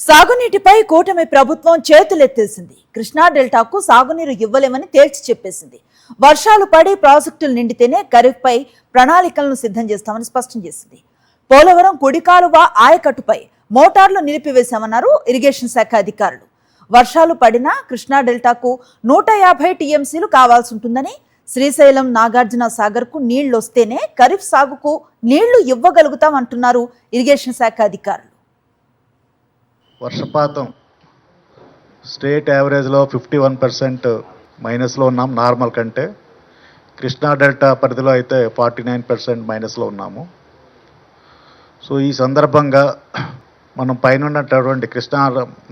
సాగునీటిపై కూటమి ప్రభుత్వం చేతులెత్తేసింది. కృష్ణా డెల్టాకు సాగునీరు ఇవ్వలేమని తేల్చి చెప్పేసింది. వర్షాలు పడి ప్రాజెక్టులు నిండితేనే ఖరీఫ్పై ప్రణాళికలను సిద్ధం చేస్తామని స్పష్టం చేసింది. పోలవరం కుడికాలువ ఆయకట్టుపై మోటార్లు నిలిపివేశామన్నారు ఇరిగేషన్ శాఖ అధికారులు. వర్షాలు పడినా కృష్ణా డెల్టాకు 150 టీఎంసీలు కావాల్సి ఉంటుందని, శ్రీశైలం నాగార్జున సాగర్కు నీళ్లొస్తేనే ఖరీఫ్ సాగుకు నీళ్లు ఇవ్వగలుగుతామంటున్నారు ఇరిగేషన్ శాఖ అధికారులు. వర్షపాతం స్టేట్ యావరేజ్లో 51% మైనస్లో ఉన్నాం నార్మల్ కంటే. కృష్ణా డెల్టా పరిధిలో అయితే 49% మైనస్లో ఉన్నాము. సో ఈ సందర్భంగా మనం పైన ఉన్నటువంటి కృష్ణా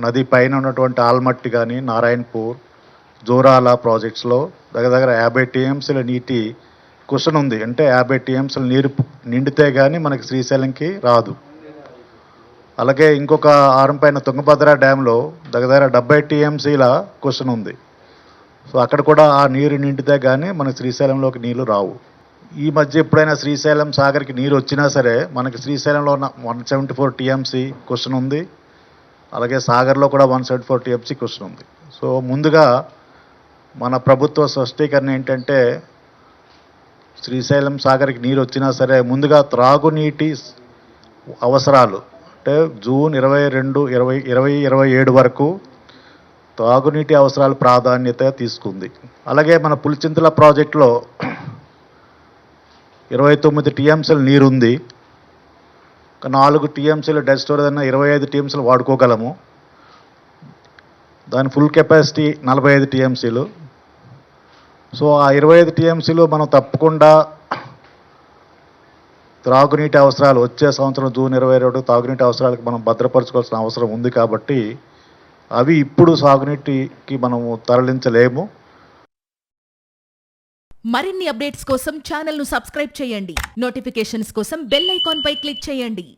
నది పైన ఉన్నటువంటి ఆల్మట్టి కానీ నారాయణపూర్ జోరాల ప్రాజెక్ట్స్లో దగ్గర 50 టీఎంసీల నీటి కుషన్ ఉంది. అంటే 50 టీఎంసీల నీరు నిండితే కానీ మనకి శ్రీశైలంకి రాదు. అలాగే ఇంకొక ఆరం పైన తుంగభద్ర డ్యాంలో దగ్గర 70 టీఎంసీల కుషన్ ఉంది. సో అక్కడ కూడా ఆ నీరు నిండితే కానీ మనకి శ్రీశైలంలోకి నీళ్లు రావు. ఈ మధ్య ఎప్పుడైనా శ్రీశైలం సాగర్కి నీరు వచ్చినా సరే మనకి శ్రీశైలంలో ఉన్న 174 టీఎంసీ కుషన్ ఉంది. అలాగే సాగర్లో కూడా 174 టీఎంసీ కుషన్ ఉంది. సో ముందుగా మన ప్రభుత్వ స్పష్టీకరణ ఏంటంటే, శ్రీశైలం సాగర్కి నీరు వచ్చినా సరే ముందుగా త్రాగునీటి అవసరాలు అంటే జూన్ 22, 2027 వరకు తాగునీటి అవసరాలు ప్రాధాన్యత తీసుకుంది. అలాగే మన పులిచింతల ప్రాజెక్టులో 29 టీఎంసీల నీరుంది. 4 టీఎంసీలు డెడ్ స్టోరేజ్ అన్న 25 టీఎంసీలు వాడుకోగలము. దాని ఫుల్ కెపాసిటీ 45 టీఎంసీలు. సో ఆ 25 టీఎంసీలు మనం తప్పకుండా త్రాగునీటి అవసరాలు వచ్చే సంవత్సరం జూన్ 22 తాగునీటి అవసరాలకు మనం భద్రపరచుకోవాల్సిన అవసరం ఉంది. కాబట్టి అవి ఇప్పుడు సాగునీటికి మనము తరలించలేము. మరిన్ని అప్డేట్స్ కోసం ఛానల్ను సబ్స్క్రైబ్ చేయండి. నోటిఫికేషన్స్ కోసం బెల్ ఐకాన్ పై క్లిక్ చేయండి.